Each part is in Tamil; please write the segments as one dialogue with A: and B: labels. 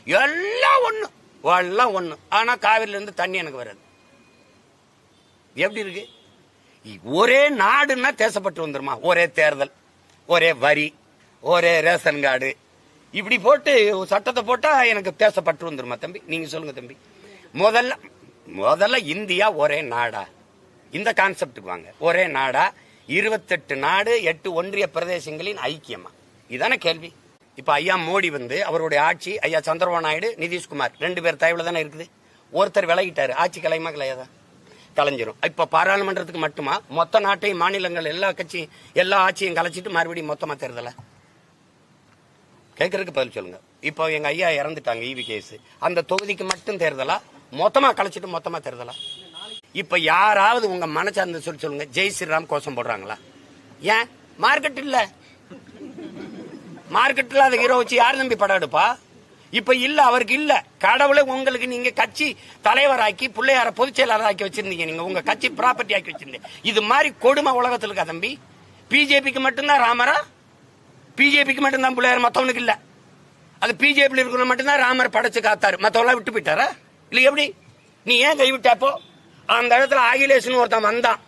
A: எல்லாம் ஒண்ணு, எல்லாம் ஒண்ணு. ஆனா காவிரில இருந்து தண்ணி எனக்கு வராது. எப்படி இருக்கு? ஒரே நாடுன்னா தேசப்பட்டு வந்துருமா? ஒரே தேர்தல், ஒரே வரி, ஒரே ரேஷன் கார்டு, இப்படி போட்டு சட்டத்தை போட்டா எனக்கு தேசப்பட்டு வந்துருமா தம்பி? நீங்க சொல்லுங்க தம்பி. முதல்ல இந்தியா ஒரே நாடா? இந்த கான்செப்டுக்கு வாங்க. ஒரே நாடா? 28 நாடு, 8 ஒன்றிய பிரதேசங்களின் ஐக்கியமா? இதான கேள்வி. இப்ப ஐயா மோடி வந்து அவருடைய ஆட்சி, ஐயா சந்திரபாபு நாயுடு, நிதிஷ்குமார் 2 பேர் தயவுல தானே இருக்குது. ஒருத்தர் விலகிட்டாரு. ஆட்சி கலையுமா கலையாதா? கலைஞ்சிரும். இப்ப பாராளுமன்றத்துக்கு மட்டுமா? மொத்த நாட்டையும், மாநிலங்கள் எல்லா கட்சியும் எல்லா ஆட்சியும் கலைச்சிட்டு மறுபடியும் மொத்தமா தேர்தல கேட்கறதுக்கு பதில் சொல்லுங்க. இப்போ எங்க ஐயா இறந்துட்டாங்க, ஈவி கேஸ். அந்த தொகுதிக்கு மட்டும் தேர்தலா? மொத்தமா கலைச்சிட்டு மொத்தமா தேர்தலா? இப்ப யாராவது உங்க மனசார்ந்த சொல்லி சொல்லுங்க, ஜெய் ஸ்ரீராம் கோஷம் போடுறாங்களா? ஏன்? மார்க்கெட் இல்ல. மார்க்கெட்ல அதை ஹீரோ வச்சு யார் நம்பி படம் எடுப்பா? இப்ப இல்ல, அவருக்கு இல்ல. கடவுளை உங்களுக்கு நீங்க கட்சி தலைவராக்கி பிள்ளையார பொதுச் செயலாளர் ஆக்கி வச்சிருந்தீங்க. நீங்க உங்க கட்சி ப்ராப்பர்ட்டி ஆக்கி வச்சிருந்தீங்க. இது மாதிரி கொடுமை உலகத்தில் இருக்கா தம்பி? பிஜேபிக்கு மட்டும்தான் ராமரா? பிஜேபிக்கு மட்டும்தான் பிள்ளையார், மத்தவனுக்கு இல்ல. அது பிஜேபி இருக்கிற மட்டும்தான் ராமர் படைச்சு காத்தாரு, மத்தவெல்லாம் விட்டு போயிட்டாரா? இல்ல எப்படி? நீ ஏன் கைவிட்டாப்போ? அந்த இடத்துல அகிலேஷன் ஒருத்தன் வந்தான்,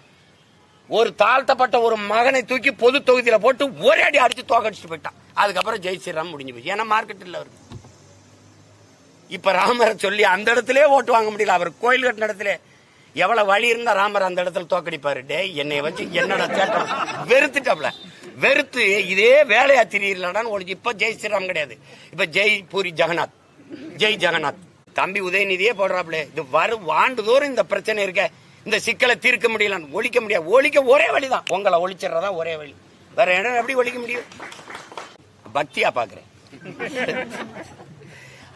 A: ஒரு தாழ்த்தப்பட்ட ஒரு மகனை தூக்கி பொது தொகுதியில போட்டு ஒரே அடி அடிச்சு தோக்கடிச்சுட்டு போயிட்டான். அதுக்கப்புறம் ஜெய் ஸ்ரீராம் முடிஞ்சு போச்சு. ஏன்னா மார்க்கெட் இல்ல அவருக்கு. இப்ப ராமரை சொல்லி அந்த இடத்துல ஓட்டு வாங்க முடியல. அவர் கோயில் கட்டின இடத்துல எவ்வளவு வழி இருந்தா ராமர் அந்த இடத்துல தோக்கடிப்பாரு. டே, என்னை வச்சு என்னோட தேட்டம் வெறுத்துட்டாப்ல. வெறுத்து இதே வேலையா திரியலான்னு ஒழிச்சு. இப்ப ஜெய் ஸ்ரீராம் கிடையாது, இப்ப ஜெய் பூரி ஜெகநாத், ஜெய் ஜெகநாத். தம்பி உதயநிதியே போடுறாப்ல. இது ஆண்டுதோறும் இந்த பிரச்சனை இருக்க, இந்த சிக்கலை தீர்க்க முடியல, ஒழிக்க முடியாது. ஒழிக்க ஒரே வழிதான், உங்களை ஒழிச்சிடறதா ஒரே வழி. வேற இடம் எப்படி ஒழிக்க முடியும்? பக்தியா பாக்குறேன்.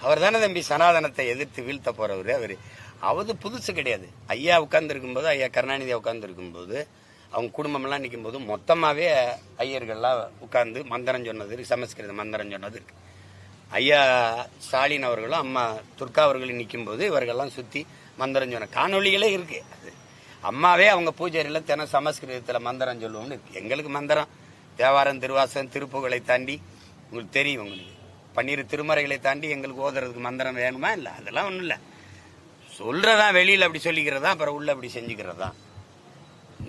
A: அவர் தானே தம்பி சனாதனத்தை எதிர்த்து வீழ்த்த போறவரு. அவரு புதுசு கிடையாது. ஐயா உட்கார்ந்து இருக்கும்போது, ஐயா கருணாநிதியா உட்கார்ந்து இருக்கும்போது, அவங்க குடும்பம் எல்லாம் நிற்கும் போது மொத்தமாவே ஐயர்கள்லாம் உட்கார்ந்து மந்திரம் சொன்னது, சமஸ்கிருத மந்திரம் சொன்னது இருக்கு. ஐயா ஸ்டாலின் அவர்களும் அம்மா துர்கா அவர்களும் நிற்கும் போது இவர்கள்லாம் சுத்தி மந்திரம் சொன்ன காணொலிகளே இருக்கு. அம்மாவே அவங்க பூஜையில தினம் சமஸ்கிருதத்துல மந்திரம் சொல்லுவோம்னு இருக்கு. எங்களுக்கு மந்திரம் தேவாரம், திருவாசகம், திருப்புகளை தாண்டி உங்களுக்கு தெரியும். உங்களுக்கு 12 திருமறைகளை தாண்டி எங்களுக்கு ஓதுறதுக்கு மந்திரம் வேணுமா? இல்ல, அதெல்லாம் ஒண்ணும் இல்ல. சொல்றதா வெளியில அப்படி சொல்லிக்கிறதா, அப்புறம் உள்ள அப்படி செஞ்சுக்கிறதா.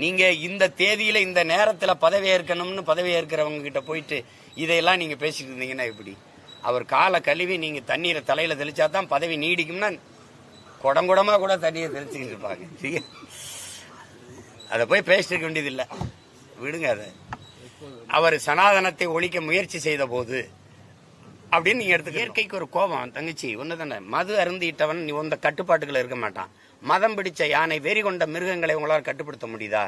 A: நீங்க இந்த தேதியில இந்த நேரத்துல பதவி ஏற்கணும்னு பதவி ஏற்கிறவங்க கிட்ட போயிட்டு இதையெல்லாம் நீங்க பேசிட்டு இருந்தீங்கன்னா எப்படி? அவர் காலை கழுவி நீங்க தண்ணீரை தலையில தெளிச்சாதான் பதவி நீடிக்கும்னா குடங்குடமா கூட தண்ணீரை தெளிச்சுக்கிட்டு இருப்பாங்க. அதை போய் பேசிட்டு இருக்க வேண்டியது இல்ல, விடுங்க. அதை அவர் சனாதனத்தை ஒழிக்க முயற்சி செய்த போது அப்படின்னு நீங்க எடுத்துக்க. இயற்கைக்கு ஒரு கோபம் தங்கச்சி ஒண்ணுதானே. மது அருந்திட்டவன் நீ உந்த கட்டுப்பாட்டுகள் இருக்க மாட்டான். மதம் பிடிச்ச யானை, வெறி கொண்ட மிருகங்களை உங்களால் கட்டுப்படுத்த முடியுதா?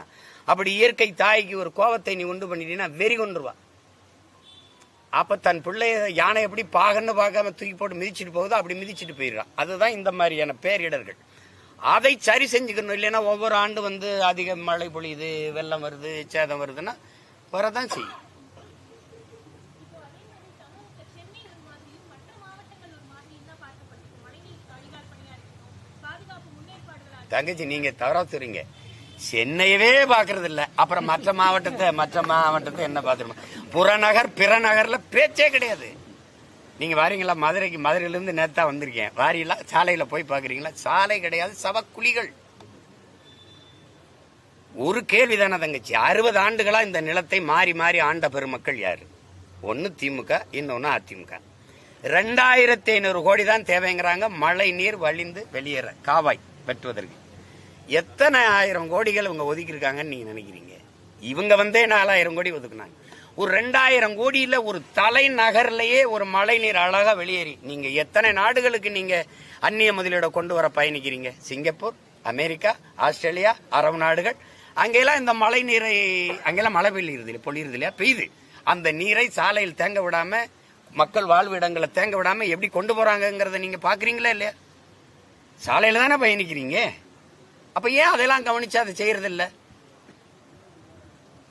A: அப்படி இயற்கை தாய்க்கு ஒரு கோபத்தை நீ உண்டு பண்ணிட்டீங்கன்னா வெறி கொண்டுருவா. அப்ப தன் பிள்ளைய யானை எப்படி பாகன்னு பார்க்காம தூக்கி போட்டு மிதிச்சுட்டு போகுதோ அப்படி மிதிச்சுட்டு போயிடுறான். அதுதான் இந்த மாதிரியான பேரிடர்கள். அதை சரி செஞ்சுக்கணும். இல்லைன்னா ஒவ்வொரு ஆண்டு வந்து அதிக மழை பொழியுது, வெள்ளம் வருது, சேதம் வருதுன்னா வரதான் செய்யும். தங்கச்சி நீங்க தவறா சொல்றீங்க. சென்னையவே பாக்குறது இல்ல, அப்புறம் மற்ற மாவட்டத்தை என்ன பாத்துருமா? புறநகர் பிற நகர்ல பேச்சே கிடையாது. நீங்க வாரீங்களா மதுரைக்கு? மதுரையில இருந்து நேத்தா வந்திருக்கேன். வாரீங்களா? சாலையில போய் பாக்குறீங்களா? சாலை கிடையாது, சவக்குழிகள். ஒரு கேள்விதானே தங்கச்சி, 60 ஆண்டுகளா இந்த நிலத்தை மாறி மாறி ஆண்ட பெருமக்கள் யாரு? ஒன்னு திமுக, இன்னொன்னு அதிமுக. 2500 கோடி தான் தேவைங்கிறாங்க மழை நீர் வழிந்து வெளியேற, காவாய் வெட்டுவதற்கு. எத்தனை ஆயிரம் கோடிகள் இவங்க ஒதுக்கி இருக்காங்கன்னு நீங்க நினைக்கிறீங்க? இவங்க வந்தே 4000 கோடி ஒதுக்குனாங்க. ஒரு 2000 கோடியில ஒரு தலைநகர்லயே ஒரு மழை நீர் அழகா வெளியேறி, நீங்க எத்தனை நாடுகளுக்கு நீங்க அந்நிய முதலீட கொண்டு வர பயணிக்கிறீங்க? சிங்கப்பூர், அமெரிக்கா, ஆஸ்திரேலியா, அரபு நாடுகள். அங்கெல்லாம் இந்த மழை நீரை, அங்கெல்லாம் மழை பொழியுறது இல்லையா? பெய்யுது. அந்த நீரை சாலையில் தேங்க விடாம, மக்கள் வாழ்வு இடங்களை தேங்க விடாம எப்படி கொண்டு போறாங்கிறத நீங்க பாக்குறீங்களா இல்லையா? சாலையில தானே பயணிக்கிறீங்க. அப்ப ஏன் அதெல்லாம் கவனிச்சு அதை செய்யறது இல்ல?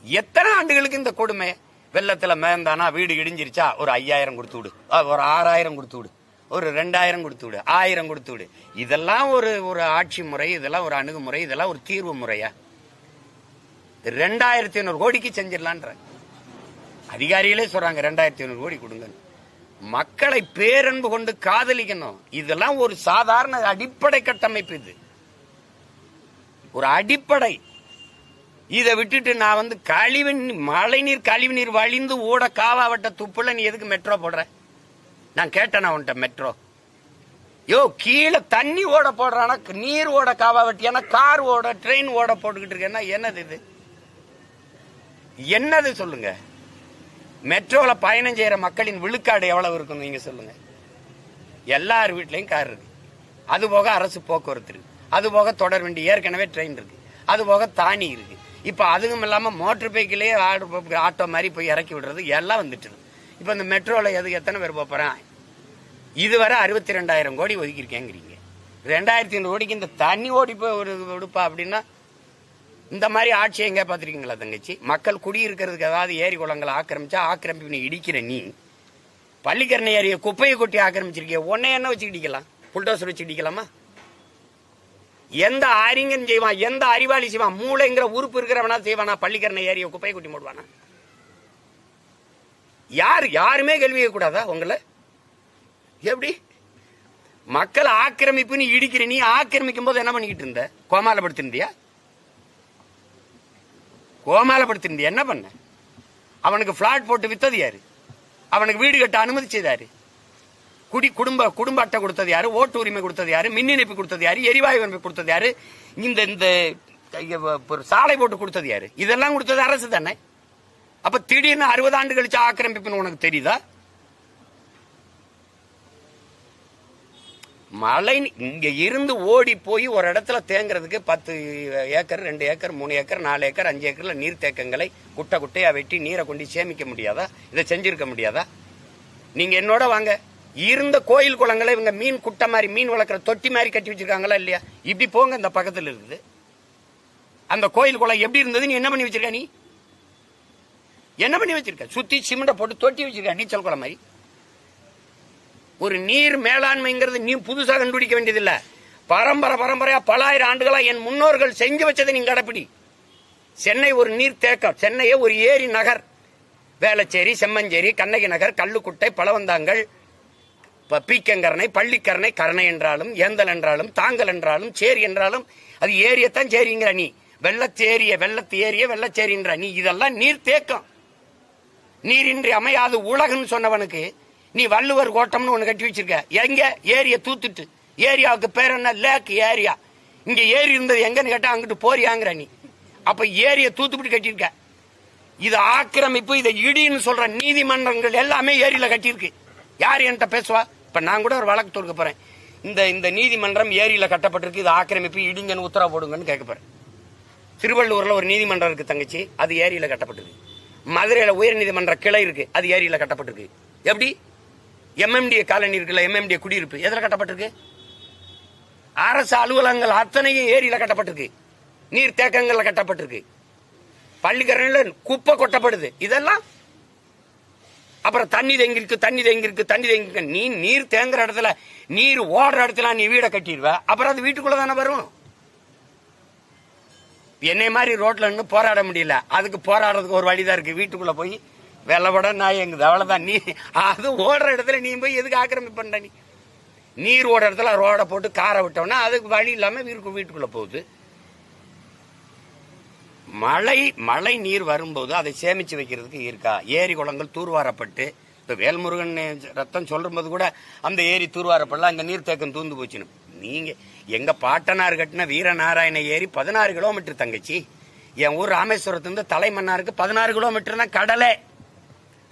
A: எத்தனை ஆண்டுகளுக்கு இந்த கொடுமை? வெள்ளத்துல மேந்தானா, வீடு இடிஞ்சிருச்சா, ஒரு 5000 கொடுத்து விடு, ஒரு 6000 கொடுத்து விடு, ஒரு 2000 கொடுத்து விடு, 1000 கொடுத்து விடு. இதெல்லாம் ஒரு ஆட்சி முறை, இதெல்லாம் ஒரு அணுகுமுறை, இதெல்லாம் ஒரு தீர்வு முறையா? 2500 கோடிக்கு செஞ்சிடலான்ற அதிகாரிகளே சொல்றாங்க 2500 கோடி கொடுங்க. மக்களை பேரன்பு கொண்டு காதலிக்கணும். இதெல்லாம் ஒரு சாதாரண அடிப்படை கட்டமைப்பு. இது ஒரு அடிப்படை. இதை விட்டுட்டு நான் மழைநீர் கழிவுநீர் வழிந்து ஓட காவாவட்ட துப்புல நீ எதுக்கு மெட்ரோ போடுற? நான் கேட்டேன் உன்கிட்ட மெட்ரோ. கீழே தண்ணி ஓட போடுறானா, நீர் ஓட காவாவட்டியானா, கார் ஓட ட்ரெயின் ஓட போட்டுக்கிட்டு இருக்கேன்னா என்னது இது? என்னது சொல்லுங்க? மெட்ரோல பயணம் செய்யற மக்களின் விழுக்காடு எவ்வளவு இருக்கும் நீங்க சொல்லுங்க? எல்லார் வீட்லயும் கார் இருக்கு. அது போக அரசு போக்குவரத்து இருக்கு. அது போக தொடர் வண்டி, ஏற்கனவே ட்ரெயின் இருக்கு. அது போக தானி இருக்கு. இப்ப அதுவும் இல்லாம மோட்டர் பைக்கிலேயே ஆட்டோ மாதிரி போய் இறக்கி விடுறது எல்லாம் வந்துட்டு. இப்ப இந்த மெட்ரோல எத்தனை பேர் போறான்? இதுவரை 62,000 கோடி ஒதுக்கியிருக்கேங்கிறீங்க. 2,500 கோடிக்கு இந்த தண்ணி ஓடி போய் ஒரு விடுப்பா அப்படின்னா இந்த மாதிரி ஆட்சி எங்க பாத்திருக்கீங்களா தங்கச்சி? மக்கள் குடியிருக்கிறதுக்கு ஏதாவது ஏரி குளங்களை ஆக்கிரமிச்சா ஆக்கிரமிப்பு இடிக்கிற நீ பள்ளிக்கரணை ஏரிய குப்பையை கொட்டி ஆக்கிரமிச்சிருக்கிய. உன்னை என்ன வச்சு இடிக்கலாம்? புல்டோசர் வச்சு இடிக்கலாமா? எந்த ஆரிங்கன் செய்வான்? எந்த அறிவாளி செய்வான்? மூளைங்கிற உறுப்பு இருக்கிறவனா செய்வானா? பள்ளிக்கரணை ஏரிய குப்பையை கொட்டி மூடுவானா? யாருமே கேள்வி கூடாதா உங்களை? எப்படி மக்கள் ஆக்கிரமிப்புன்னு இடிக்கிற நீ ஆக்கிரமிக்கும் போது என்ன பண்ணிக்கிட்டு இருந்த? கோமாலப்படுத்திருந்தியா? என்ன பண்ண? அவனுக்கு பிளாட் போட்டு வித்தது யாரு? அவனுக்கு வீடு கட்ட அனுமதிச்சது யாரு? குடும்ப அட்டை கொடுத்தது யாரு? ஓட்டு உரிமை கொடுத்தது யாரு? மின் இணைப்பு கொடுத்தது யாரு? எரிவாயு இணைப்பு கொடுத்தது யாரு? இந்த சாலை போட்டு கொடுத்தது யாரு? இதெல்லாம் கொடுத்தது அரசு தானே. அப்ப திடீர்னு 60 ஆண்டு கழிச்சு ஆக்கிரமிப்புன்னு உனக்கு தெரியுதா? மழை இங்க இருந்து ஓடி போய் ஒரு இடத்துல தேங்குறதுக்கு 10 ஏக்கர் 2 ஏக்கர் 3 ஏக்கர் 4 ஏக்கர் 5 ஏக்கர்ல நீர் தேக்கங்களை குட்டையா வெட்டி நீரை கொண்டு சேமிக்க முடியாதா? இதை செஞ்சிருக்க முடியாதா? நீங்க என்னோட வாங்க. இருந்த கோயில் குளங்களை இவங்க மீன் குட்டை மாதிரி மீன் வளர்க்குற தொட்டி மாதிரி கட்டி வச்சிருக்காங்களா இல்லையா? இப்படி போங்க, இந்த பக்கத்துல இருக்குது அந்த கோயில் குளம் எப்படி இருந்தது? நீ என்ன பண்ணி வச்சிருக்க? நீ என்ன பண்ணி வச்சிருக்க? சுத்தி சிமெண்ட போட்டு தொட்டி வச்சிருக்க நீச்சல் குளம் மாதிரி. ஒரு நீர் மேலாண்மைங்கிறது நீ புதுசாக கண்டுபிடிக்க வேண்டியதில்லை. பரம்பரையா பல ஆயிரம் ஆண்டுகளா என் முன்னோர்கள் செஞ்சு வச்சதை நீங்க கடைப்பிடி. சென்னை ஒரு நீர் தேக்கம். சென்னையே ஒரு ஏரி நகர். வேளச்சேரி, செம்மஞ்சேரி, கண்ணகி நகர், கல்லுக்குட்டை, பழவந்தாங்கல், பீக்கங்கரணை, பள்ளிக்கரணை, கரணை என்றாலும் ஏந்தல் என்றாலும் தாங்கல் என்றாலும் சேரி என்றாலும் அது ஏரியத்தான் சேரிங்கிற நீ. வெள்ளத்து ஏரிய வெள்ளச்சேரின்ற நீ. இதெல்லாம் நீர் தேக்கம். நீரின்றி அமையாது உலகன்னு சொன்னவனுக்கு நீ வள்ளுவர் கோட்டம்னு ஒண்ணு கட்டி வச்சிருக்க. எங்க? ஏரிய தூத்துட்டு. ஏரியாவுக்கு பேர் என்ன? லேக் ஏரியா. இங்க ஏரி இருந்தது எங்கன்னு கேட்டா அங்கிட்டு போறியாங்கிற நீ. அப்ப ஏரிய தூத்துப்பிட்டு கட்டியிருக்க. இது ஆக்கிரமிப்பு. இதை இடின்னு சொல்ற நீதிமன்றங்கள் எல்லாமே ஏரியில கட்டியிருக்கு. யார் என்கிட்ட பேசுவா? இப்ப நான் கூட ஒரு வழக்கு தொடுக்க போறேன். இந்த நீதிமன்றம் ஏரியில கட்டப்பட்டிருக்கு, இது ஆக்கிரமிப்பு, இடிங்கன்னு உத்தரவு போடுங்கன்னு கேட்க போறேன். திருவள்ளூர்ல ஒரு நீதிமன்றம் இருக்கு தங்கச்சி, அது ஏரியில கட்டப்பட்டிருக்கு. மதுரையில உயர் நீதிமன்ற கிளை இருக்கு, அது ஏரியில கட்டப்பட்டிருக்கு. எப்படி? MMDA காலனி இருக்குல்ல, MMDA குடியிருப்பு எதுல கட்டப்பட்டிருக்கு? அரசு அலுவலகங்கள் அத்தனையும் ஏரியில கட்டப்பட்டிருக்கு, நீர் தேக்கங்கள்ல கட்டப்பட்டிருக்கு. பள்ளிக்கரணையில குப்பை கொட்டப்படுது. இதெல்லாம் அப்புறம் தண்ணி தேங்கிருக்கு. நீ நீர் தேங்குற இடத்துல, நீர் ஓடுற இடத்துல நீ வீடை கட்டிடுவ. அப்புறம் அது வீட்டுக்குள்ள தானே வரும். என்னை மாதிரி ரோட்ல நின்று போராட முடியல. அதுக்கு போராடுறதுக்கு ஒரு வழிதான் இருக்கு. வீட்டுக்குள்ள போய் வெள்ளப்பட நாய் எங்குது, அவ்வளவுதான். நீ அது ஓடுற இடத்துல நீ போய் எதுக்கு ஆக்கிரமிப்பு பண்ற? நீர் ஓடுற இடத்துல ரோட போட்டு காரை விட்டோம்னா அதுக்கு வழி இல்லாம வீட்டுக்குள்ள போகுது. மழை நீர் வரும்போது அதை சேமிச்சு வைக்கிறதுக்கு இருக்கா? ஏரி குளங்கள் தூர்வாரப்பட்டு, இப்ப வேல்முருகன் ரத்தம் சொல்லும்போது கூட அந்த ஏரி தூர்வாரப்படலாம், அங்க நீர் தேக்கம் தூந்து போச்சுன்னு. நீங்க எங்க பாட்டனார் கட்டின வீரநாராயண ஏரி 16 கிலோமீட்டர் தங்கச்சி. என் ஊர் ராமேஸ்வரத்துல தலைமன்னாருக்கு 16 கிலோமீட்டர் தான் கடலை.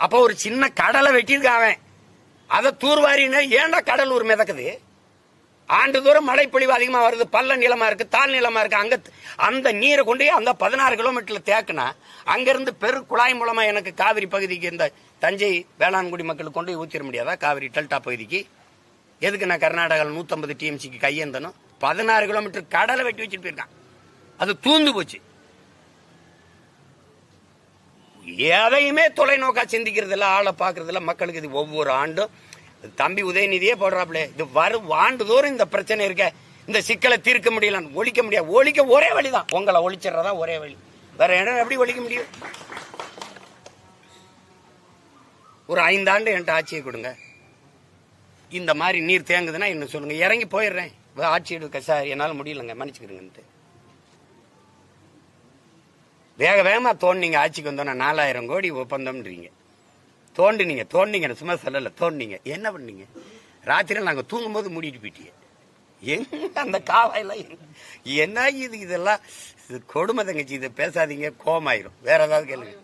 A: அப்ப ஒரு சின்ன கடலை வெட்டியிருக்கான். அதை தூர்வாரின்னு ஏன்டா கடலூர் மிதக்குது? ஆண்டுதோறும் மழை பொழிவு அதிகமா வருது, பள்ள நிலமா இருக்கு, தாழ் நிலமா இருக்கு. அங்க அந்த நீரை கொண்டு அந்த 16 கிலோமீட்டர்ல தேக்குனா அங்கிருந்து பெரு குழாய் மூலமா எனக்கு காவிரி பகுதிக்கு இந்த தஞ்சை வேளாண்குடி மக்களுக்கு கொண்டு ஊத்திட முடியாதா? காவிரி டெல்டா பகுதிக்கு எதுக்கு நான் கர்நாடகாவில் 150 TMCக்கு கையேந்தனும்? 16 கிலோமீட்டர் கடலை வெட்டி வச்சுட்டு போயிருக்கான். அது தூந்து போச்சு. எதையுமே தொலைநோக்கா சிந்திக்கிறது இல்ல, ஆளை பாக்குறது இல்ல. மக்களுக்கு இது ஒவ்வொரு ஆண்டும் தம்பி உதயநிதியே போடுறாப்ல, இது வரும் ஆண்டுதோறும் இந்த பிரச்சனை இருக்க, இந்த சிக்கலை தீர்க்க முடியல, ஒழிக்க முடியாது. ஒழிக்க ஒரே வழிதான், உங்களை ஒழிச்சிடறதா ஒரே வழி. வேற இடம் எப்படி ஒழிக்க முடியும்? ஒரு 5 ஆண்டு என்கிட்ட ஆட்சியை கொடுங்க, இந்த மாதிரி நீர் தேங்குதுன்னா என்ன சொல்லுங்க, இறங்கி போயிடுறேன், ஆட்சி எடுக்க சார் என்னால் முடியலங்க மன்னிச்சுக்கிறேங்கன்ட்டு. வேக வேகமா தோண்டிங்க, ஆட்சிக்கு வந்தோன்னா 4000 கோடி ஒப்பந்தம்ன்றீங்க. தோண்டினீங்க சும்மா சொல்லல, தோண்டினீங்க. என்ன பண்ணீங்க? ராத்திரியில் நாங்கள் தூங்கும் போது மூடிட்டு போயிட்டீங்க. எங்க அந்த காவாயில என்ன இது? இதெல்லாம் கொடுமை தங்கச்சி, இதை பேசாதீங்க, கோமாயிரும். வேற ஏதாவது கேளுங்க.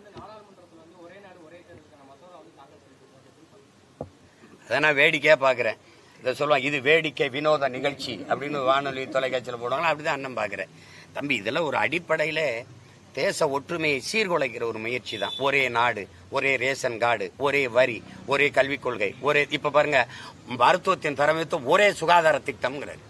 A: அதை நான் வேடிக்கையா பாக்குறேன். இதை சொல்லுவாங்க, இது வேடிக்கை வினோத நிகழ்ச்சி அப்படின்னு வானொலி தொலைக்காட்சியில் போடுவாங்க. அப்படிதான் அண்ணன் பாக்குறேன். தம்பி, இதெல்லாம் ஒரு அடிப்படையில தேச ஒற்றுமையை சீர்குலைக்கிற ஒரு முயற்சி தான். ஒரே நாடு, ஒரே ரேஷன் கார்டு, ஒரே வரி, ஒரே கல்விக் கொள்கை, ஒரே இப்ப பாருங்க மருத்துவத்தின் தரமைத்து ஒரே சுகாதார திட்டம்ங்கிறாரு.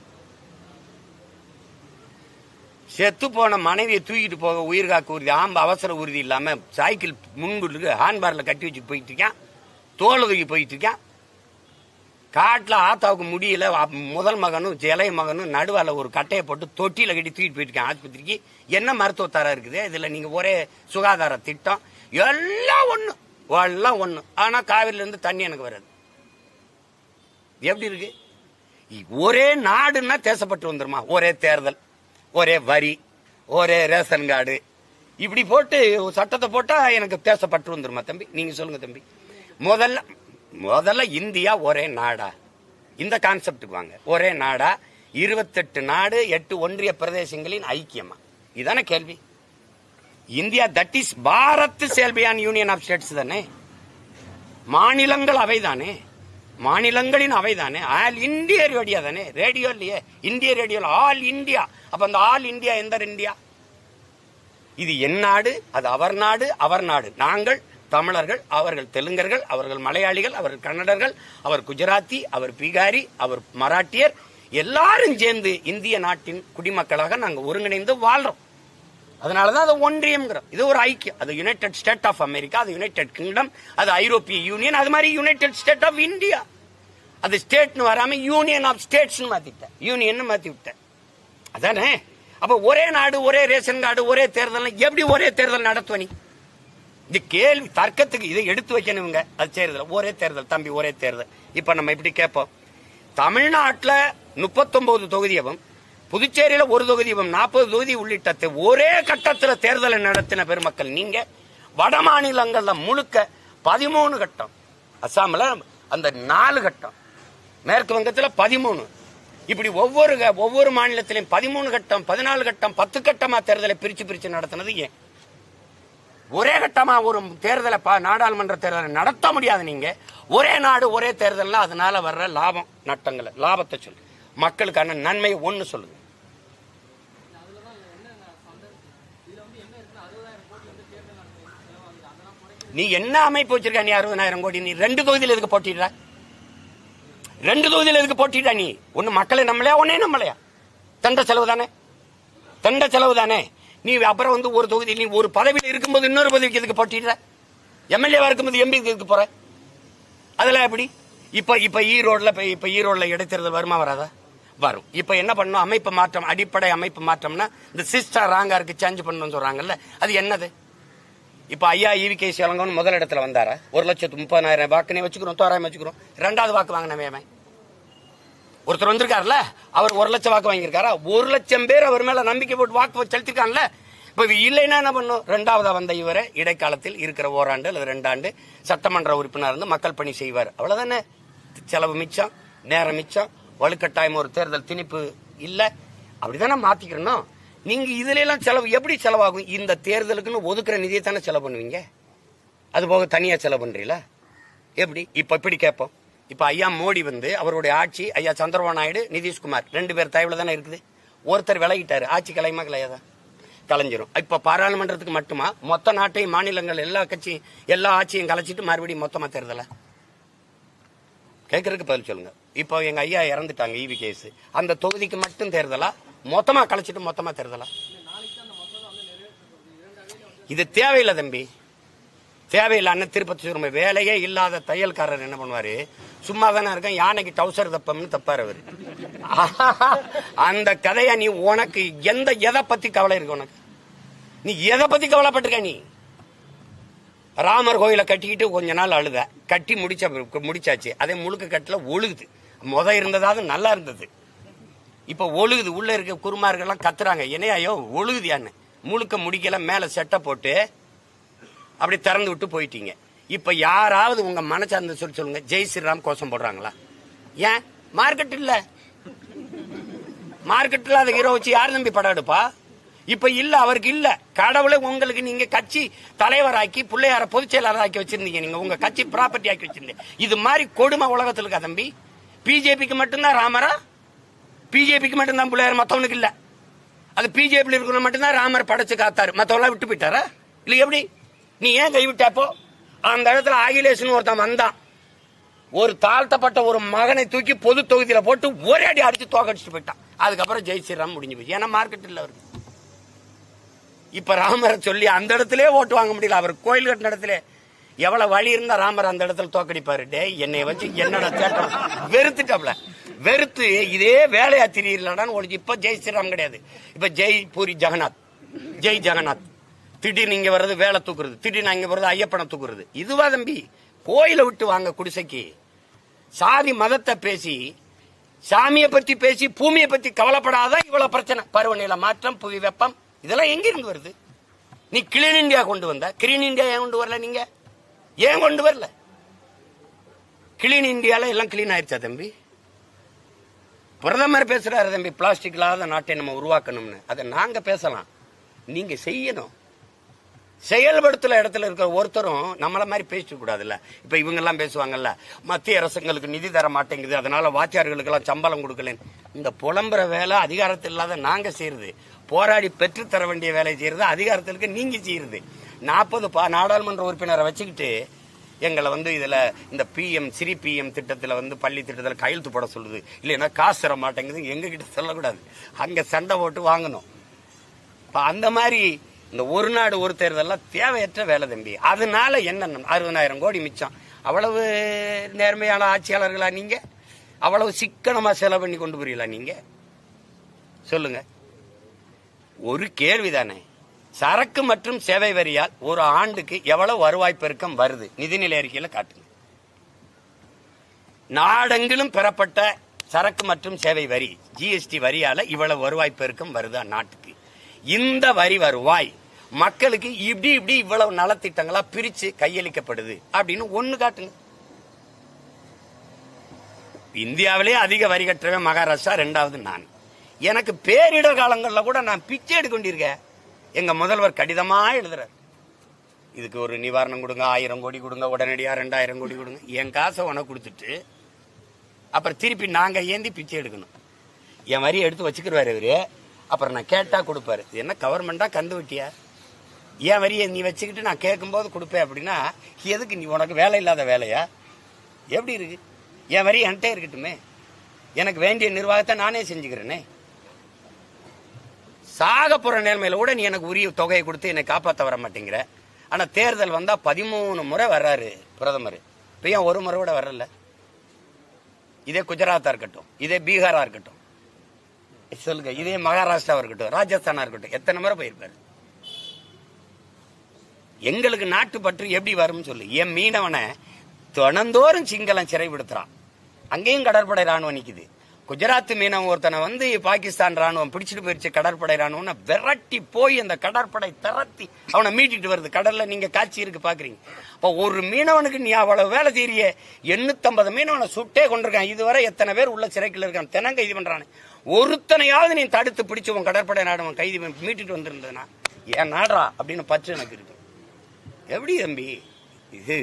A: செத்து போன மனைவியை தூக்கிட்டு போக உயிர்காக்க உறுதி, அவசர உறுதி இல்லாம சைக்கிள் முன்குள்ளுக்கு ஹாண்ட்பார்ல கட்டி வச்சு போயிட்டு இருக்கான், தோல் தூக்கி போயிட்டு இருக்கான். காட்டுல ஆத்தாவுக்கு முடியல, முதல் மகனும் இளைய மகனும் நடுவால ஒரு கட்டையை போட்டு தொட்டியில கட்டி தூக்கிட்டு போயிட்டு ஆஸ்பத்திரிக்கு. என்ன மருத்துவ தரம் இருக்குது இதுல? நீங்க ஒரே சுகாதார திட்டம், எல்லாம் ஒண்ணு. ஆனா காவிரில இருந்து தண்ணி எனக்கு வராது. எப்படி இருக்கு? ஒரே நாடுன்னா தேசப்பட்டு வந்துருமா? ஒரே தேர்தல், ஒரே வரி, ஒரே ரேஷன் கார்டு, இப்படி போட்டு சட்டத்தை போட்டா எனக்கு தேசப்பட்டு வந்துருமா? தம்பி நீங்க சொல்லுங்க தம்பி. முதல்ல இந்தியா ஒரே நாடா? இந்த கான்செப்டுக்கு வாங்க. ஒரே நாடா? 28 நாடு, 8 ஒன்றிய பிரதேசங்களின் ஐக்கியமா? இதான கேள்வி. India that is Bharat shall be a union of states தானே. மாநிலங்கள் அவைதானே, மாநிலங்களின் அவைதானே. ஆல் இந்தியா ரேடியோ தானே. ரேடியோ இல்லையே, இந்திய ரேடியோ, ஆல் இந்தியா. அப்ப அந்த ஆல் இந்தியா எந்த இந்தியா? இது என் நாடு, அது அவர் நாடு, அவர் நாடு. நாங்கள் தமிழர்கள், அவர்கள் தெலுங்கர்கள், அவர்கள் மலையாளிகள், அவர்கள் கன்னடர்கள், அவர் குஜராத்தி, அவர் பீகாரி, அவர் மராட்டியர், எல்லாரும் சேர்ந்து இந்திய நாட்டின் குடிமக்களாக நாங்கள் ஒருங்கிணைந்து வாழ்றோம். அதனாலதான் அது ஒன்றியம்ங்கிறோம். இது ஒரு ஐக்கியம். அது யுனைடெட் ஸ்டேட் ஆஃப் அமெரிக்கா, அது யுனைடெட் கிங்டம், அது ஐரோப்பிய யூனியன், அது மாதிரி யுனைடெட் ஸ்டேட் ஆஃப் இந்தியா. அது ஸ்டேட்னு வராம யூனியன் ஆஃப் ஸ்டேட்ஸ் மாத்திட்டேன், யூனியன் மாத்தி விட்டேன். அதானே? அப்ப ஒரே நாடு, ஒரே ரேஷன் கார்டு, ஒரே தேர்தல். எப்படி ஒரே தேர்தல் நடத்துவ நீ? இது கேள்வி, தர்க்கத்துக்கு இதை எடுத்து வைக்கணுங்க. அது தேர்தல், ஒரே தேர்தல் தம்பி, ஒரே தேர்தல். இப்ப நம்ம இப்படி கேட்போம், தமிழ்நாட்டில் 39 தொகுதியும், புதுச்சேரியில ஒரு தொகுதியும், 40 தொகுதி உள்ளிட்ட ஒரே கட்டத்தில் தேர்தலை நடத்தின பெருமக்கள் நீங்க. வட மாநிலங்கள்ல முழுக்க 13 கட்டம், அசாம்ல அந்த 4 கட்டம், மேற்கு வங்கத்தில் 13, இப்படி ஒவ்வொரு மாநிலத்திலையும் 13 கட்டம், 14 கட்டம், 10 கட்டமா தேர்தலை பிரிச்சு நடத்தினது ஏன்? ஒரே கட்டமா ஒரு தேர்தலை, நாடாளுமன்ற தேர்தலை நடத்த முடியாது. நீங்க ஒரே நாடு ஒரே தேர்தல், அதனால வர்ற லாபம் நட்டங்களை, லாபத்தை சொல்லு, மக்களுக்கான நன்மை ஒண்ணு சொல்லுங்க. நீ என்ன அமைப்பு வச்சிருக்க? நீ 60,000 கோடி நீ 2 தொகுதியில் எதுக்கு போட்டிடுற? 2 தொகுதியில் எதுக்கு போட்டிடுற? நீ ஒண்ணு மக்களை நம்மளையா, ஒன்னே நம்மளையா? தண்ட செலவு தானே. நீ அப்புறம் ஒரு தொகுதி, நீ ஒரு பதவியில் இருக்கும்போது இன்னொரு பதவிக்கு எதுக்கு போட்டிடுற? எம்எல்ஏவா இருக்கும்போது எம்பி எதுக்கு போற? அதெல்லாம் எப்படி? இப்ப ஈரோடுல இடைத்தேர்தல் வருமா வராதா? வரும். இப்ப என்ன பண்ணணும்? அமைப்பு மாற்றம், அடிப்படை அமைப்பு மாற்றம்னா இந்த சிஸ்டர் ராங்கா இருக்கு, சேஞ்ச் பண்ணணும்னு சொல்றாங்கல்ல, அது என்னது? இப்ப ஐயா ஈவி.கே. இளங்கோவன் முதல் இடத்துல வந்தாரா? 1,30,000 வாக்குனே வச்சுக்கிறோம், தோராயம் வச்சுக்கிறோம். 2வது வாக்கு வாங்கினவன் ஒருத்தர் வந்திருக்காருல்ல, அவர் 1,00,000 வாக்கு வாங்கியிருக்காரா? 1,00,000 பேர் அவர் மேல நம்பிக்கை போட்டு வாக்கு செலுத்திருக்கான்ல. இப்ப இல்லைன்னா என்ன பண்ணும்? 2வது வந்த இவரை இடைக்காலத்தில் இருக்கிற ஓராண்டு அல்லது 2 ஆண்டு சட்டமன்ற உறுப்பினர் இருந்து மக்கள் பணி செய்வார். அவ்வளவுதானே. செலவு மிச்சம், நேரம் மிச்சம், வலுக்கட்டாயம் ஒரு தேர்தல் திணிப்பு இல்ல. அப்படித்தானே மாத்திக்கிறோம். நீங்க இதுல எல்லாம் செலவு எப்படி செலவாகும்? இந்த தேர்தலுக்குன்னு ஒதுக்குற நிதியை தானே செலவு பண்ணுவீங்க. அது போக தனியா செலவு பண்றீங்களா? எப்படி? இப்படி கேட்போம். இப்ப ஐயா மோடி அவருடைய ஆட்சி, ஐயா சந்திரபாபு நாயுடு, நிதிஷ்குமார் 2 பேர் தயவுல தானே இருக்குது. ஒருத்தர் விலகிட்டாரு, ஆட்சி கலையுமா கலையாதான்? கலைஞ்சிரும். இப்ப பாராளுமன்றத்துக்கு மட்டுமா? மொத்த நாட்டையும், மாநிலங்கள் எல்லா கட்சியும், எல்லா ஆட்சியும் கலைச்சிட்டு மறுபடியும் மொத்தமா தேர்தல கேட்கறதுக்கு பதில் சொல்லுங்க. இப்போ எங்க ஐயா இறந்துட்டாங்க, ஈவி.கே. அந்த தொகுதிக்கு மட்டும் தேர்தலா, மொத்தமா கலைச்சிட்டு மொத்தமா தேர்தலா? இது தேவையில்லை தம்பி, தேவையில்லை. அண்ணன் திருப்பதி சொல்ற வேலையே இல்லாத தையல்காரர் என்ன பண்ணுவாரு? சும்மா தானே இருக்க, யானைக்கு டவுசர் தப்பம்னு தப்பாரு அவரு. அந்த கதையா நீ உனக்கு எதை பத்தி கவலை இருக்கு? உனக்கு நீ எதை பத்தி கவலைப்பட்டிருக்க? நீ ராமர் கோயிலை கட்டிக்கிட்டு கொஞ்ச நாள் அழுத, கட்டி முடிச்சாச்சு, அதே முழுக்க கட்டில ஒழுகுது. இருந்ததாவது நல்லா இருந்தது. இப்ப ஒழுகுது. உள்ள இருக்க குருமார்கள்லாம் கத்துறாங்க, என்னையோ ஒழுகுதியான்னு. முழுக்க முடிக்கல, மேல செட்டை போட்டு அப்படி திறந்து விட்டு போயிட்டீங்க. இப்ப யாராவது உங்க மனசார்ந்த சொல்லுங்க, ஜெய் ஸ்ரீராம் கோஷம் போடுறாங்களா? ஏன்? மார்க்கெட் இல்ல. மார்க்கெட் இல்லாத ஹீரோ வச்சு யார் நம்பி படம் எடுப்பா? இப்ப இல்ல, அவருக்கு இல்ல. கடவுளை உங்களுக்கு நீங்க கட்சி தலைவராக்கி பிள்ளையார பொதுச் செயலாளர் ஆக்கி வச்சிருந்தீங்க. நீங்க உங்க கட்சி ப்ராப்பர்ட்டி ஆக்கி வச்சிருந்தீங்க. இது மாதிரி கொடுமை உலகத்தில் இருக்கா தம்பி? பிஜேபிக்கு மட்டும்தான் ராமரா? பிஜேபிக்கு மட்டும்தான் பிள்ளையார், மத்தவனுக்கு இல்ல. அது பிஜேபி இருக்கிற மட்டும்தான் ராமர் படைச்சு காத்தாரு, மத்தவெல்லாம் விட்டு போயிட்டாரா? இல்ல எப்படி? நீ ஏன் கைவிட்டாப்போ? அந்த இடத்துல அகிலேஷன் ஒருத்தன் வந்தான், ஒரு தாழ்த்தப்பட்ட ஒரு மகனை தூக்கி பொது தொகுதியில போட்டு ஒரே அடி அடிச்சு தோக்கடிச்சுட்டு போயிட்டான். அதுக்கப்புறம் ஜெய் ஸ்ரீராம் முடிஞ்சு போச்சு. ஏன்னா மார்க்கெட் இல்ல அவருக்கு. இப்ப ராமரை சொல்லி அந்த இடத்துல ஓட்டு வாங்க முடியல. அவர் கோயில் கட்டின இடத்துல எவ்வளவு வழி இருந்தா ராமர் அந்த இடத்துல தோக்கடிப்பாரு. டே, என்னை வச்சு என்னோட தேட்டம் வெறுத்துட்டாப்ல. வெறுத்து இதே வேலையா திரியலான்னு ஒழிச்சு. இப்ப ஜெய் ஸ்ரீராம் கிடையாது, இப்ப ஜெய் பூரி ஜெகநாத், ஜெய் ஜெகநாத். திடீர்னு இங்க வர்றது வேலை தூக்குறது, திடீர்னு அங்க வர்றது ஐயப்பனை தூக்குறது. இதுவா தம்பி? கோயிலை விட்டு வாங்க குடிசைக்கு. சாதி மதத்தை பேசி, சாமியை பத்தி பேசி, பூமியை பத்தி கவலைப்படாதான் இவ்வளவு பிரச்சனை. பருவநிலை மாற்றம், புவி வெப்பம், இதெல்லாம் எங்க இருந்து வருது? நீ கிளீன் இந்தியா கொண்டு வந்த, கிரீன் இந்தியா ஏன் கொண்டு வரல? நீங்க ஏன் கொண்டு வரல? கிளீன் இந்தியால எல்லாம் கிளீன் ஆயிடுச்சா தம்பி? பிரதமர் பேசுறாரு தம்பி, பிளாஸ்டிக் இல்லாத நாட்டை நம்ம உருவாக்கணும்னு. அதை நாங்க பேசலாம், நீங்க செய்யணும். செயல்படுத்தல இடத்துல இருக்கிற ஒருத்தரும் நம்மள மாதிரி பேசிக்க கூடாதுல்ல. இப்ப இவங்க எல்லாம் பேசுவாங்கல்ல, மத்திய அரசுங்களுக்கு நிதி தர மாட்டேங்குது, அதனால வாத்தியார்களுக்கு எல்லாம் சம்பளம் கொடுக்கலன்னு. இந்த புலம்புற வேலை அதிகாரத்தில் இல்லாத நாங்க செய்யறது, போராடி பெற்று தர வேண்டிய வேலை செய்யறது அதிகாரத்திற்கு நீங்க செய்யறது. 40 நாடாளுமன்ற உறுப்பினரை வச்சுக்கிட்டு எங்களை இதுல இந்த சிறி பிஎம் திட்டத்துல பள்ளி திட்டத்துல கையெழுத்து போட சொல்லுது, இல்லைன்னா காசு தர மாட்டேங்குது. எங்க கிட்ட சொல்லக்கூடாது, அங்க சண்டை போட்டு வாங்கணும். அந்த மாதிரி இந்த ஒரு நாடு ஒரு தேர்தலாம் தேவையற்ற வேலை தம்பி. அதனால என்ன, 60,000 கோடி மிச்சம். அவ்வளவு நேர்மையான ஆட்சியாளர்களா நீங்க? அவ்வளவு சிக்கனமா செலவு பண்ணி கொண்டு போறீங்களா நீங்க? சொல்லுங்க. ஒரு கேள்விதானே, சரக்கு மற்றும் சேவை வரியால் ஒரு ஆண்டுக்கு எவ்வளவு வருவாய் பெருக்கம் வருது? நிதிநிலை அறிக்கையில காட்டுங்க. நாடெங்கிலும் பெறப்பட்ட சரக்கு மற்றும் சேவை வரி, ஜிஎஸ்டி வரியால இவ்வளவு வருவாய் பெருக்கம் வருதா நாட்டுக்கு? இந்த வரி வருவாய் மக்களுக்கு இப்படி இப்படி இவ்வளவு நலத்திட்டங்களா பிரிச்சு கையளிக்கப்படுது அப்படின்னு ஒண்ணு காட்டுங்க. இந்தியாவிலே அதிக வரி கட்டுறவன் மகாராஷ்டிரா, 2வது நான். எனக்கு பேரிடர் காலங்கள்ல கூட நான் பிச்சை எடுக்க கொண்டிருக்கேன். எங்க முதல்வர் கடிதமா எழுதுறாரு, இதுக்கு ஒரு நிவாரணம் கொடுங்க, 1000 கோடி கொடுங்க, உடனடியா 2000 கோடி கொடுங்க. என் காசை உனக்கு கொடுத்துட்டு அப்புறம் திருப்பி நாங்க ஏந்தி பிச்சை எடுக்கணும். என் வரியை எடுத்து வச்சுக்கிறாரு இவரு, அப்புறம் நான் கேட்டா கொடுப்பாரு. என்ன கவர்மெண்டா கந்து வெட்டியா? என் வரியை நீ வச்சுக்கிட்டு நான் கேட்கும் போது கொடுப்பேன் அப்படின்னா எதுக்கு? நீ உனக்கு வேலை இல்லாத வேலையா? எப்படி இருக்கு? என் வரி என்கிட்ட இருக்கட்டுமே, எனக்கு வேண்டிய நிர்வாகத்தை நானே செஞ்சுக்கிறேனே. சாக போற நேர்மையில கூட நீ எனக்கு உரிய தொகையை கொடுத்து என்னை காப்பாற்ற வர மாட்டேங்கிற. ஆனா தேர்தல் வந்தா 13 முறை வர்றாரு பிரதமர், இப்ப ஏன் ஒரு முறை கூட வரல? இதே குஜராத்தா இருக்கட்டும், இதே பீகாரா இருக்கட்டும், சொல்லுங்க, இதே மகாராஷ்டிராவா இருக்கட்டும், ராஜஸ்தானா இருக்கட்டும், எத்தனை முறை போயிருப்பாரு? எங்களுக்கு நாட்டு பற்று எப்படி வரும்னு சொல்லு. என் மீனவனை தினந்தோறும் சிங்களம் சிறைப்படுத்துறான், அங்கேயும் கடற்படை ராணுவம் நிக்குது. குஜராத் மீனவன் ஒருத்தனை பாகிஸ்தான் ராணுவம் பிடிச்சிட்டு போயிருச்சு, கடற்படை ராணுவம் விரட்டி போய் அந்த கடற்படை திரட்டி அவனை மீட்டிட்டு வருது கடல்ல. நீங்க காட்சி இருக்கு பாக்குறீங்க. அப்ப ஒரு மீனவனுக்கு நீ அவ்வளவு வேலை செய்ய 850 மீனவனை சுட்டே கொண்டிருக்கான். இதுவரை எத்தனை பேர் உள்ள சிறைக்குள்ள இருக்கான், தினம் கைது பண்றானு. ஒருத்தனையாவது நீ தடுத்து பிடிச்சு உன் கடற்படை ராணுவம் கைது மீட்டிட்டு வந்திருந்ததுன்னா ஏன் நாடா அப்படின்னு பற்று எனக்கு இருக்கு. எப்படி தம்பி இது?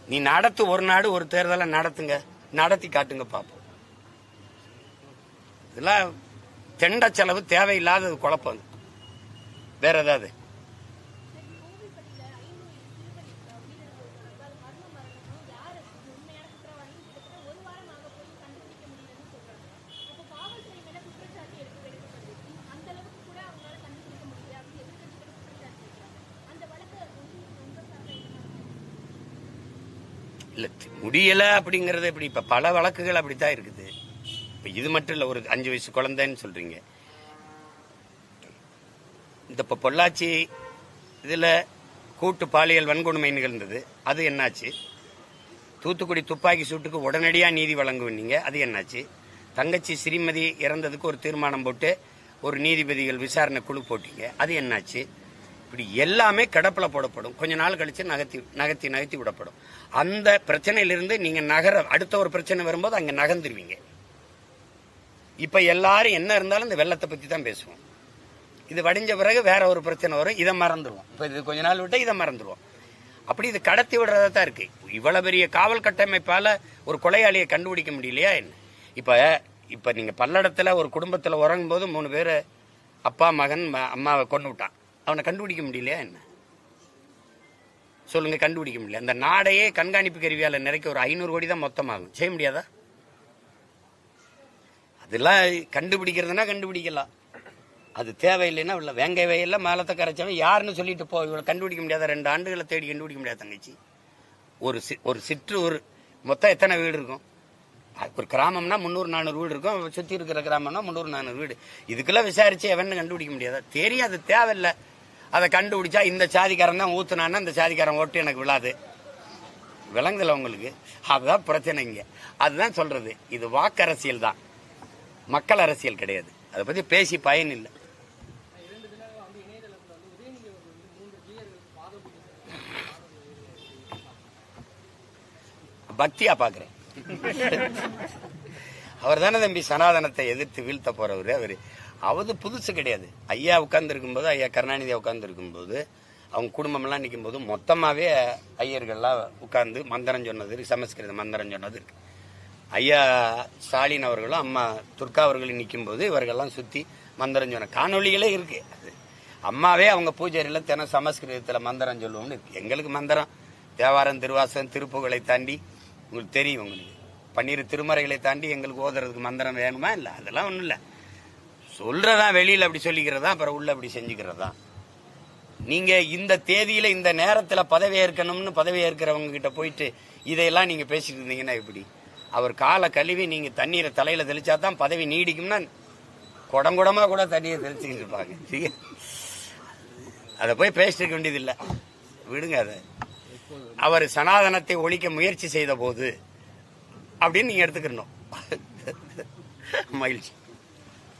A: நீ நடத்து, ஒரு நாடு ஒரு தேர்தலை நடத்துங்க, நடத்தி காட்டுங்க பாப்போம். இதெல்லாம் தெண்ட செலவு தேவையில்லாத குழப்பம். வேற ஏதாவது? இல்ல முடியல அப்படிங்கறது எப்படி? இப்ப பல வழக்குகள் அப்படித்தான் இருக்குது. இப்ப இது மட்டும் இல்ல, ஒரு 5 வயசு குழந்தைன்னு சொல்றீங்க. இந்த பொள்ளாச்சி இதுல கூட்டு பாலியல் வன்கொடுமை நிகழ்ந்தது, அது என்னாச்சு? தூத்துக்குடி துப்பாக்கி சூட்டுக்கு உடனடியாக நீதி வழங்குவீங்க, அது என்னாச்சு? தங்கச்சி ஸ்ரீமதி இறந்ததுக்கு ஒரு தீர்மானம் போட்டு ஒரு நீதிபதிகள் விசாரணை குழு போட்டீங்க, அது என்னாச்சு? இப்படி எல்லாமே கடப்பில் போடப்படும். கொஞ்ச நாள் கழிச்சு நகர்த்தி விடப்படும். அந்த பிரச்சனையிலிருந்து நீங்க அடுத்த ஒரு பிரச்சனை வரும்போது அங்க நகர்ந்துருவீங்க. இப்ப எல்லாரும் என்ன இருந்தாலும் இந்த வெள்ளத்தை பத்தி தான் பேசுவோம். இது வடிஞ்ச பிறகு வேற ஒரு பிரச்சனை வரும், இதை மறந்துடுவோம். இப்ப இது கொஞ்ச நாள் விட்டு இதை மறந்துடுவோம். அப்படி இது கடத்தி விடுறதா தான் இருக்கு. இவ்வளவு பெரிய காவல் கட்டமைப்பால ஒரு கொலையாளியை கண்டுபிடிக்க முடியலையா என்ன? இப்ப நீங்க பல்லடத்துல ஒரு குடும்பத்துல உறங்கும் போது 3 பேர் அப்பா மகன் அம்மாவை கொண்டு விட்டான். அவனை கண்டுபிடிக்க முடியலையா என்ன? சொல்லுங்க, கண்டுபிடிக்க முடியல. அந்த நாடையே கண்காணிப்பு கருவியால நிறைக்க ஒரு 500 கோடி தான் மொத்தமாகும். செய்ய முடியாதா? அதெல்லாம் கண்டுபிடிக்கிறதுனா கண்டுபிடிக்கலாம், அது தேவையில்லைன்னா உள்ள வேங்கை வயல்ல மேலத்தை கரைச்சவன் யாருன்னு சொல்லிட்டு போ. இவளை கண்டுபிடிக்க முடியாத 2 ஆண்டுகளை தேடி கண்டுபிடிக்க முடியாத தங்கச்சி. ஒரு சிற்றூர் மொத்தம் எத்தனை வீடு இருக்கும்? ஒரு கிராமம்னா 300-400 வீடு இருக்கும். சுற்றி இருக்கிற கிராமம்னா 300-400 வீடு. இதுக்கெல்லாம் விசாரிச்சு எவன்னு கண்டுபிடிக்க முடியாதா? தெரியும், அது தேவையில்லை. அதை கண்டுபிடிச்சா இந்த சாதிக்காரன் தான் ஊத்துனான்னா இந்த சாதிக்காரன் ஓட்டு எனக்கு விழாது. விளங்குதல உங்களுக்கு? அதுதான் பிரச்சனை இங்க. அதுதான் சொல்றது, இது வாக்கு அரசியல் தான், மக்கள் அரசியல் கிடையாது. அதை பத்தி பேசி பயன் இல்லை. பக்தியா பாக்குறேன். அவர் தானே தம்பி சனாதனத்தை எதிர்த்து வீழ்த்த போறவரு. அவது புதுசு கிடையாது. ஐயா உட்கார்ந்து இருக்கும்போது, ஐயா கருணாநிதியா உட்கார்ந்து இருக்கும்போது, அவங்க குடும்பம் எல்லாம் நிற்கும் போது மொத்தமாவே ஐயர்கள்லாம் உட்கார்ந்து மந்திரம் சொன்னது, சமஸ்கிருத மந்திரம் சொன்னது இருக்கு. ஐயா ஸ்டாலின் அவர்களும் அம்மா துர்கா அவர்களும் நிற்கும் போது இவர்கள்லாம் சுத்தி மந்திரம் சொன்ன காணொலிகளே இருக்கு. அது அம்மாவே அவங்க பூஜையில தினம் சமஸ்கிருதத்துல மந்திரம் சொல்லுவோம்னு இருக்கு. எங்களுக்கு மந்திரம் தேவாரம், திருவாசகம், திருப்புகளை தாண்டி உங்களுக்கு தெரியும். உங்களுக்கு 12 திருமறைகளை தாண்டி எங்களுக்கு ஓதுறதுக்கு மந்திரம் வேணுமா? இல்லை, அதெல்லாம் ஒன்றும் இல்லை. சொல்றதா வெளியில அப்படி சொல்லிக்கிறதா, அப்புறம் உள்ள அப்படி செஞ்சுக்கிறதா. நீங்க இந்த தேதியில இந்த நேரத்துல பதவி ஏற்கணும்னு பதவி ஏற்கிறவங்க கிட்ட போயிட்டு இதையெல்லாம் நீங்க பேசிட்டு இருந்தீங்கன்னா எப்படி? அவர் காலை கழுவி நீங்க தண்ணீரை தலையில தெளிச்சாதான் பதவி நீடிக்கும்னா குடங்குடமா கூட தண்ணியை தெளிச்சுக்கிட்டு இருப்பாங்க. அதை போய் பேசிட்டு இருக்க வேண்டியது இல்லை, விடுங்க. அதை அவர் சனாதனத்தை ஒழிக்க முயற்சி செய்த போது அப்படின்னு நீங்க எடுத்துக்கணும். மகிழ்ச்சி.